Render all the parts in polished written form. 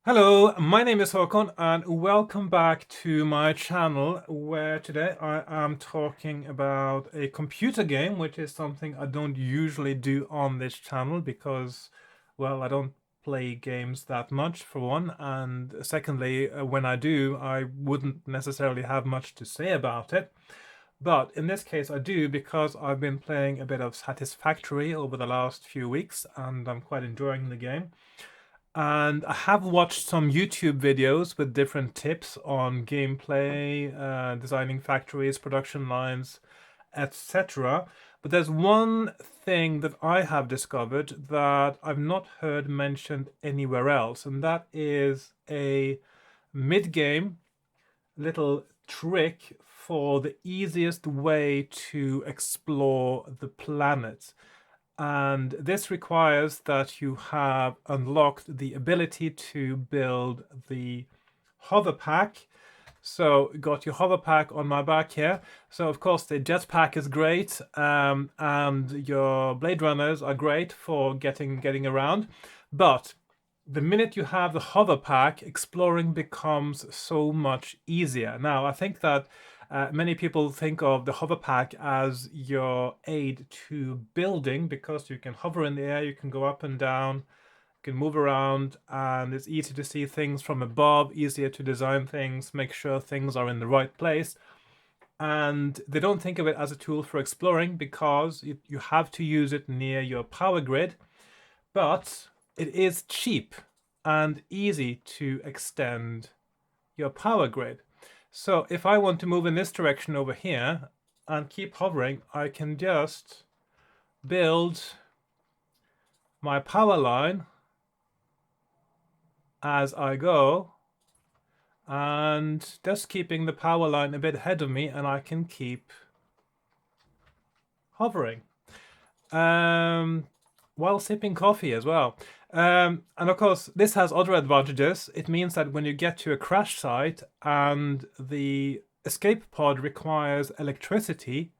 Hello, my name is Hakon and welcome back to my channel where today I am talking about a computer game, which is something I don't usually do on this channel because, well, I don't play games that much for one, and secondly, when I do, I wouldn't necessarily have much to say about it. But in this case, I do because I've been playing a bit of Satisfactory over the last few weeks and I'm quite enjoying the game. And I have watched some YouTube videos with different tips on gameplay, designing factories, production lines, etc. But there's one thing that I have discovered that I've not heard mentioned anywhere else, and that is a mid-game little trick for the easiest way to explore the planet. And this requires that you have unlocked the ability to build the hover pack. So got your hover pack on my back here. So of course the jetpack is great, and your blade runners are great for getting around. But the minute you have the hover pack, exploring becomes so much easier. Now, I think that many people think of the hover pack as your aid to building because you can hover in the air, you can go up and down, you can move around, and it's easy to see things from above, easier to design things, make sure things are in the right place. And they don't think of it as a tool for exploring because you have to use it near your power grid, but it is cheap and easy to extend your power grid. So if I want to move in this direction over here and keep hovering, I can just build my power line as I go and just keeping the power line a bit ahead of me, and I can keep hovering while sipping coffee as well. And of course, this has other advantages. It means that when you get to a crash site and the escape pod requires electricity,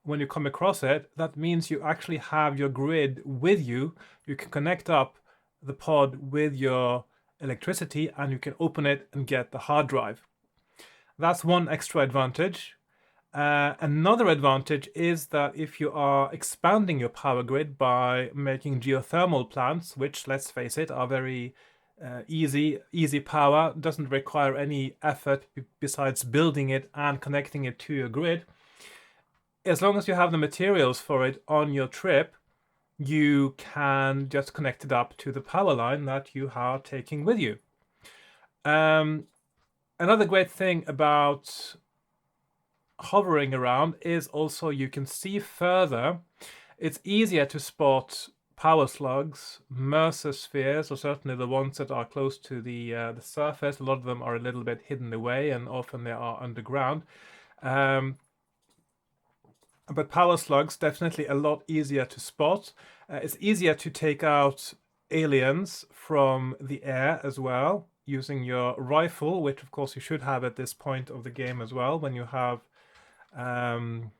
when you come across it, that means you actually have your grid with you. You can connect up the pod with your electricity and you can open it and get the hard drive. That's one extra advantage. Another advantage is that if you are expanding your power grid by making geothermal plants, which, let's face it, are very easy power, doesn't require any effort besides building it and connecting it to your grid. As long as you have the materials for it on your trip, you can just connect it up to the power line that you are taking with you. Another great thing about hovering around is also you can see further. It's easier to spot power slugs, Mercer spheres, or certainly the ones that are close to the surface. A lot of them are a little bit hidden away, and often they are underground. But power slugs definitely a lot easier to spot. It's easier to take out aliens from the air as well using your rifle, which of course you should have at this point of the game as well when you have um,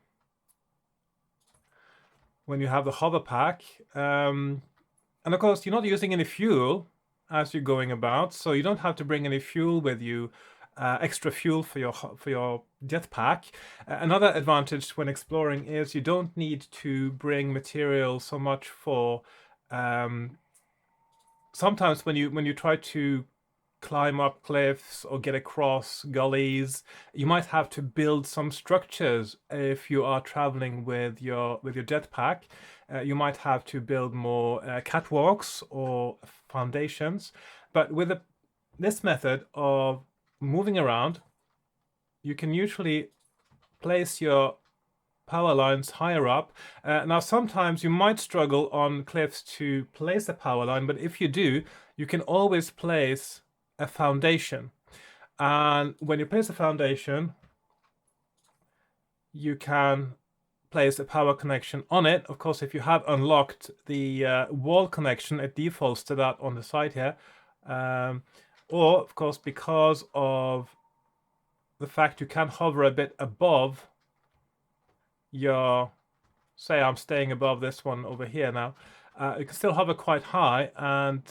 the hover pack. And of course, you're not using any fuel as you're going about, so you don't have to bring any fuel with you, extra fuel for your jetpack. Another advantage when exploring is you don't need to bring material so much for. Sometimes when you try to climb up cliffs or get across gullies, you might have to build some structures if you are traveling with your jetpack. You might have to build more catwalks or foundations. But with this method of moving around, you can usually place your power lines higher up. Now, sometimes you might struggle on cliffs to place a power line, but if you do, you can always place a foundation. And when you place a foundation, you can place a power connection on it. Of course, if you have unlocked the wall connection, it defaults to that on the side here. Or, of course, because of the fact you can hover a bit above your, say I'm staying above this one over here now, you can still hover quite high, and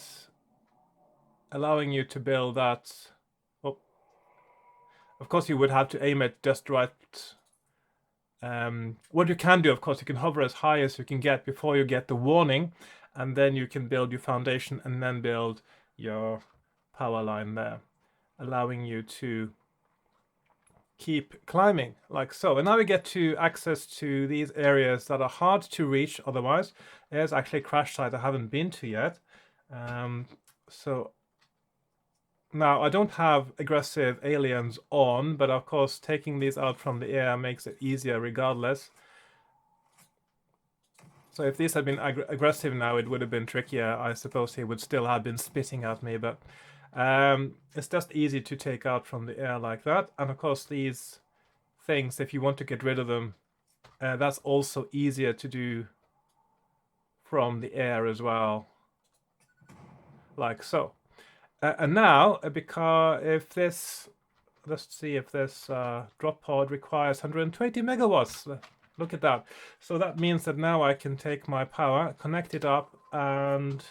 allowing you to build that. Well, of course, you would have to aim it just right. What you can do, of course, you can hover as high as you can get before you get the warning, and then you can build your foundation and then build your power line there, allowing you to keep climbing like so. And now we get to access to these areas that are hard to reach otherwise. There's actually a crash site I haven't been to yet. So now I don't have aggressive aliens on, but of course taking these out from the air makes it easier regardless. So if these had been aggressive now, it would have been trickier. I suppose he would still have been spitting at me, but it's just easy to take out from the air like that. And of course these things, if you want to get rid of them, that's also easier to do from the air as well, like so. And now, because if this, let's see if this drop pod requires 120 megawatts. Look at that. So that means that now I can take my power, connect it up, and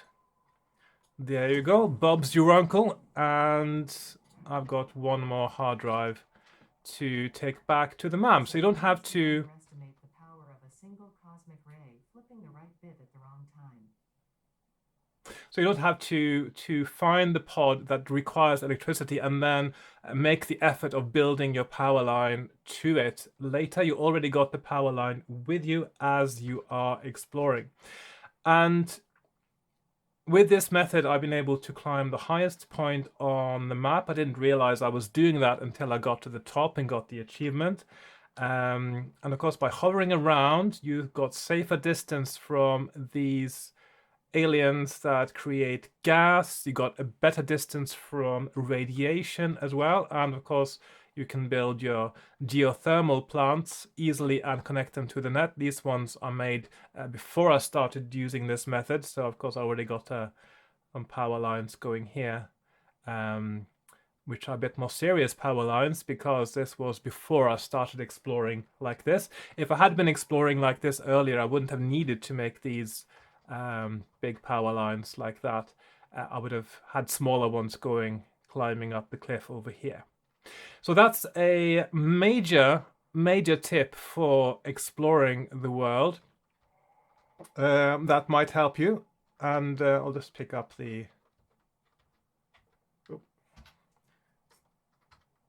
there you go, Bob's your uncle. And I've got one more hard drive to take back to the MAM. So you don't have to estimate the power of a single cosmic ray, flipping the right bit at the wrong time. So you don't have to find the pod that requires electricity and then make the effort of building your power line to it. Later, you already got the power line with you as you are exploring. And with this method, I've been able to climb the highest point on the map. I didn't realize I was doing that until I got to the top and got the achievement. And of course, by hovering around, you've got safer distance from these aliens that create gas. You got a better distance from radiation as well. And of course, you can build your geothermal plants easily and connect them to the net. These ones are made before I started using this method. So of course, I already got some power lines going here, which are a bit more serious power lines because this was before I started exploring like this. If I had been exploring like this earlier, I wouldn't have needed to make these big power lines like that. I would have had smaller ones climbing up the cliff over here. So that's a major tip for exploring the world that might help you. And I'll just pick up the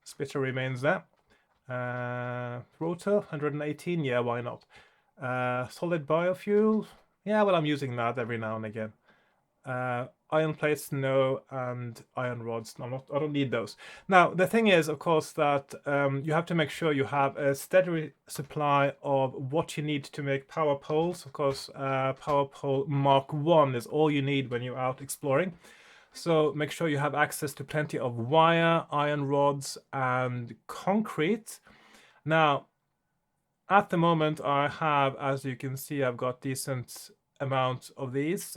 spitter remains there. Rotor 118, yeah, why not? Solid biofuel, yeah, well, I'm using that every now and again. Iron plates, no, and iron rods. No, I don't need those. Now, the thing is, of course, that you have to make sure you have a steady supply of what you need to make power poles. Of course, power pole Mark 1 is all you need when you're out exploring. So make sure you have access to plenty of wire, iron rods, and concrete. Now, at the moment, I have, as you can see, I've got decent amount of these.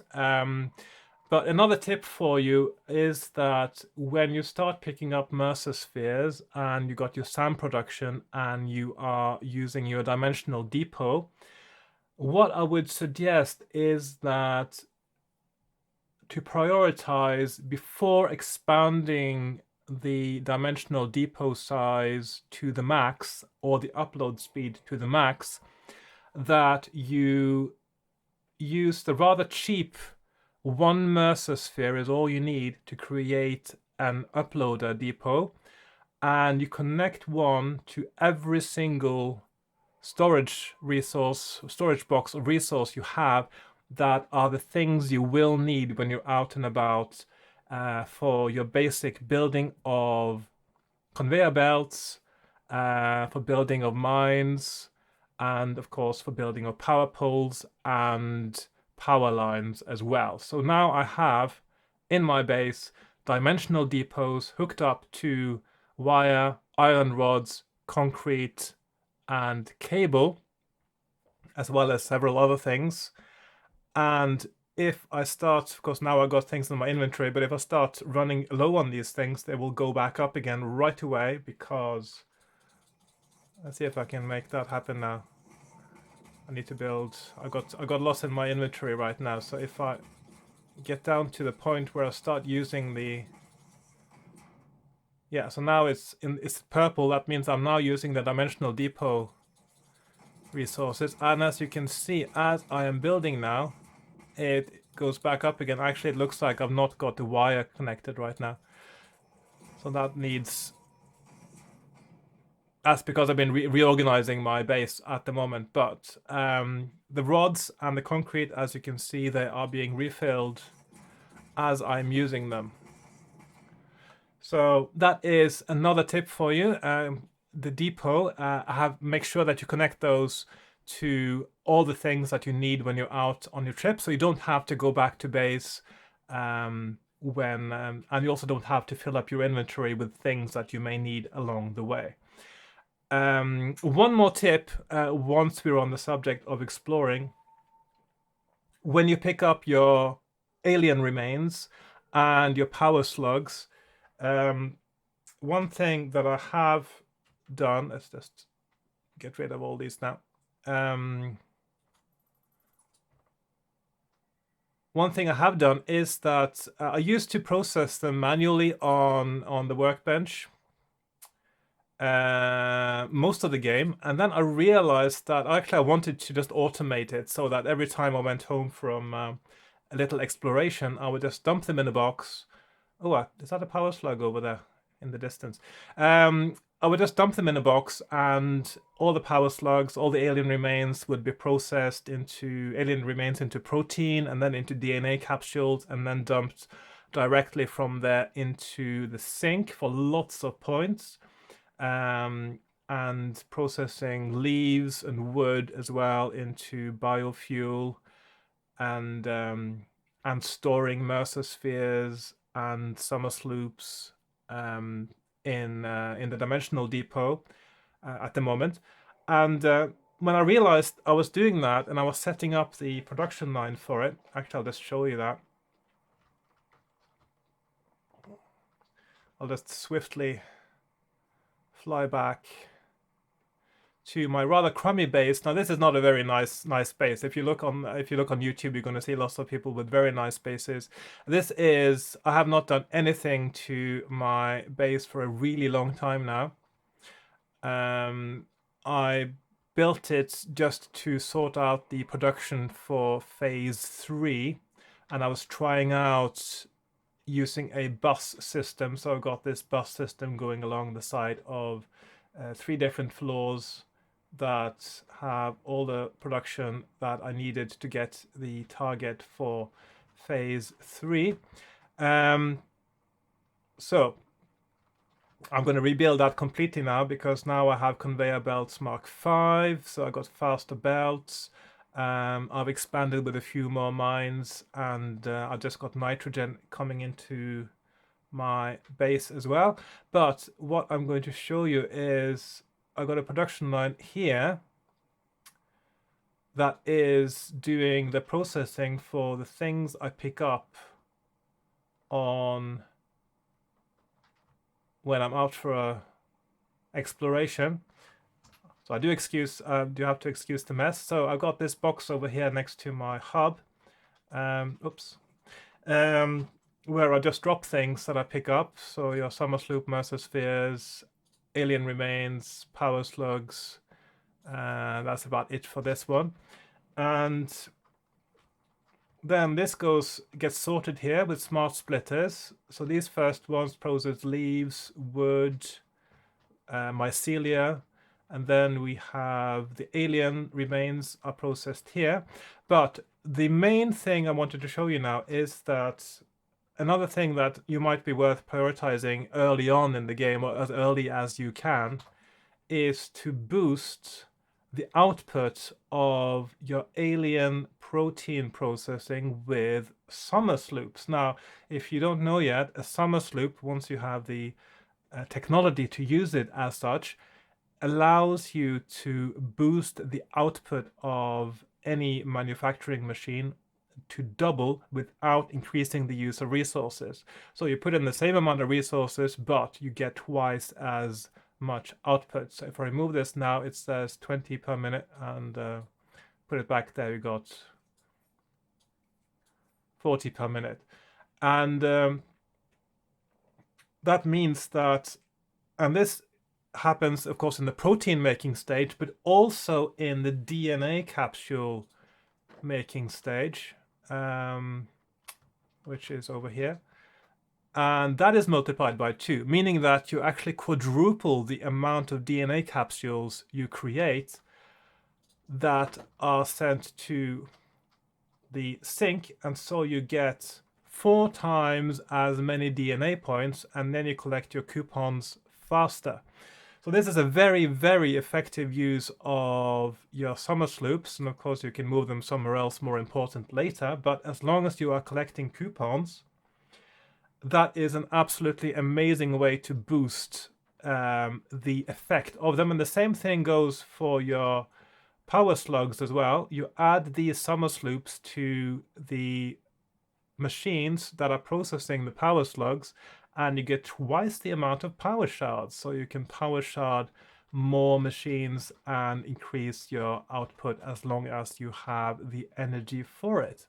But another tip for you is that when you start picking up Mercer spheres and you got your sand production and you are using your dimensional depot, what I would suggest is that to prioritize before expanding the dimensional depot size to the max or the upload speed to the max, that you use the rather cheap one Mercer sphere is all you need to create an uploader depot, and you connect one to every single storage box or resource you have that are the things you will need when you're out and about for your basic building of conveyor belts, for building of mines, and of course for building of power poles and power lines as well. So now I have in my base dimensional depots hooked up to wire, iron rods, concrete, and cable, as well as several other things. And if I start, of course, now I've got things in my inventory, but if I start running low on these things, they will go back up again right away because, let's see if I can make that happen now. I need to build, I got lost in my inventory right now. So if I get down to the point where I start using the Yeah, so now it's purple. That means I'm now using the dimensional depot resources. And as you can see, as I am building now, it goes back up again. Actually, it looks like I've not got the wire connected right now. So that needs... That's because I've been reorganizing my base at the moment. But the rods and the concrete, as you can see, they are being refilled as I'm using them. So that is another tip for you. The depot, make sure that you connect those to all the things that you need when you're out on your trip, so you don't have to go back to base and you also don't have to fill up your inventory with things that you may need along the way. One more tip, once we're on the subject of exploring, when you pick up your alien remains and your power slugs, one thing that I have done, let's just get rid of all these now. One thing I have done is that I used to process them manually on the workbench most of the game, and then I realized that actually I wanted to just automate it so that every time I went home from a little exploration, I would just dump them in a box. Oh, is that a power slug over there in the distance? I would just dump them in a box, and all the power slugs, all the alien remains would be processed into protein, and then into DNA capsules, and then dumped directly from there into the sink for lots of points. And processing leaves and wood as well into biofuel, and storing Mercer spheres and summer sloops in the dimensional depot at the moment. And when I realized I was doing that and I was setting up the production line for it, actually I'll just show you that. I'll just swiftly fly back to my rather crummy base. Now this is not a very nice base. If you look on YouTube, you're going to see lots of people with very nice bases. This is, I have not done anything to my base for a really long time now. I built it just to sort out the production for phase 3, and I was trying out using a bus system. So I've got this bus system going along the side of 3 different floors that have all the production that I needed to get the target for phase 3. So I'm going to rebuild that completely now, because now I have conveyor belts Mark 5, so I got faster belts. I've expanded with a few more mines, and I just got nitrogen coming into my base as well. But what I'm going to show you is I've got a production line here that is doing the processing for the things I pick up on when I'm out for a exploration. So I do have to excuse the mess. So I've got this box over here next to my hub. Where I just drop things that I pick up. So your summer sloop, Mercer spheres, alien remains, power slugs. That's about it for this one. And then this gets sorted here with smart splitters. So these first ones process leaves, wood, mycelia, and then we have the alien remains are processed here. But the main thing I wanted to show you now is that another thing that you might be worth prioritizing early on in the game, or as early as you can, is to boost the output of your alien protein processing with summer sloops. Now, if you don't know yet, a summer sloop, once you have the technology to use it as such, allows you to boost the output of any manufacturing machine to double without increasing the use of resources. So you put in the same amount of resources, but you get twice as much output. So if I remove this now, it says 20 per minute, and put it back there, you got 40 per minute. And that means that And this happens, of course, in the protein making stage, but also in the DNA capsule making stage, which is over here. And that is multiplied by 2, meaning that you actually quadruple the amount of DNA capsules you create that are sent to the sink, and so you get 4 times as many DNA points, and then you collect your coupons faster. So this is a very, very effective use of your summer sloops, and of course you can move them somewhere else more important later, but as long as you are collecting coupons, that is an absolutely amazing way to boost the effect of them. And the same thing goes for your power slugs as well. You add these summer sloops to the machines that are processing the power slugs, and you get twice the amount of power shards. So you can power shard more machines and increase your output as long as you have the energy for it.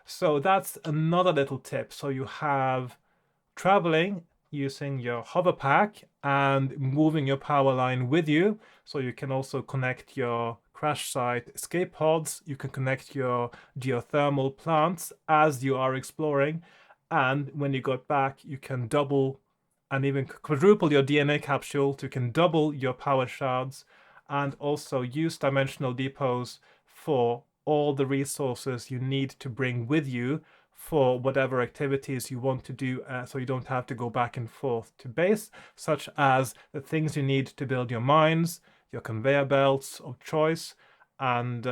So that's another little tip. So you have traveling using your hover pack and moving your power line with you. So you can also connect your crash site escape pods. You can connect your geothermal plants as you are exploring. And when you got back, you can double and even quadruple your DNA capsule. You can double your power shards and also use dimensional depots for all the resources you need to bring with you for whatever activities you want to do, so you don't have to go back and forth to base, such as the things you need to build your mines, your conveyor belts of choice, and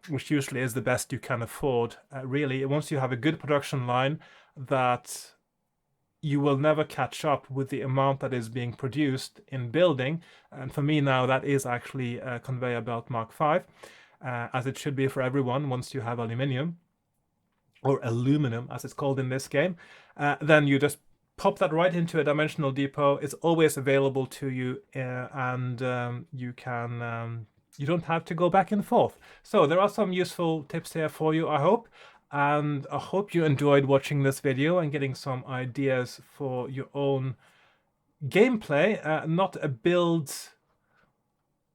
which usually is the best you can afford. Really, once you have a good production line, that you will never catch up with the amount that is being produced in building. And for me now, that is actually a conveyor belt Mark V, as it should be for everyone once you have aluminium, or aluminum as it's called in this game. Then you just pop that right into a dimensional depot. It's always available to you, and you don't have to go back and forth. So there are some useful tips here for you, I hope. And I hope you enjoyed watching this video and getting some ideas for your own gameplay. Not a build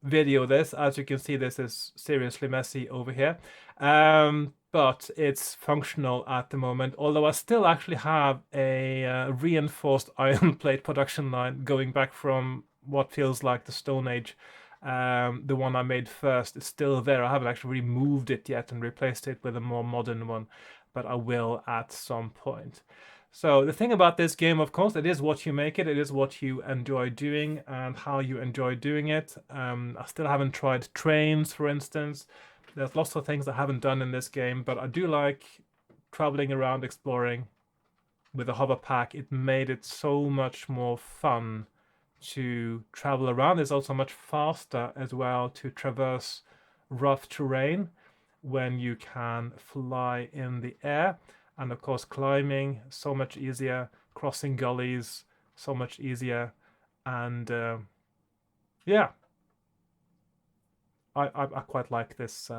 video this. As you can see, this is seriously messy over here. But it's functional at the moment, although I still actually have a reinforced iron plate production line going back from what feels like the Stone Age. The one I made first is still there. I haven't actually removed it yet and replaced it with a more modern one, but I will at some point. So the thing about this game, of course, it is what you make it. It is what you enjoy doing and how you enjoy doing it. I still haven't tried trains, for instance. There's lots of things I haven't done in this game, but I do like traveling around exploring with a hover pack. It made it so much more fun to travel around. It's also much faster as well to traverse rough terrain when you can fly in the air. And of course, climbing so much easier, crossing gullies so much easier, and yeah, I quite like this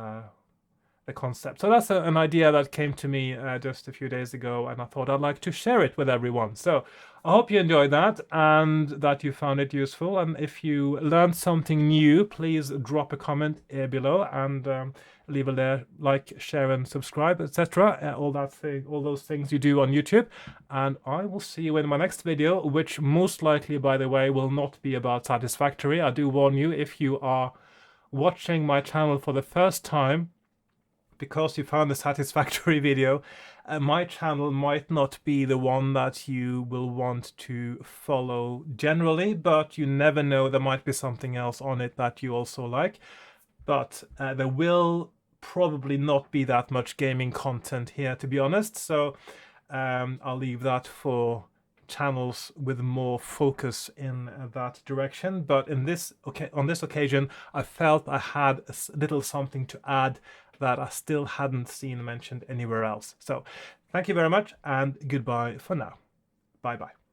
the concept. So that's an idea that came to me just a few days ago, and I thought I'd like to share it with everyone. So I hope you enjoyed that and that you found it useful. And if you learned something new, please drop a comment below and leave a like, share, and subscribe, etc. All those things you do on YouTube. And I will see you in my next video, which most likely, by the way, will not be about Satisfactory. I do warn you, if you are watching my channel for the first time because you found the Satisfactory video, my channel might not be the one that you will want to follow generally, but you never know, there might be something else on it that you also like. But there will probably not be that much gaming content here, to be honest, so I'll leave that for channels with more focus in that direction. But on this occasion, I felt I had a little something to add that I still hadn't seen mentioned anywhere else. So thank you very much, and goodbye for now. Bye bye.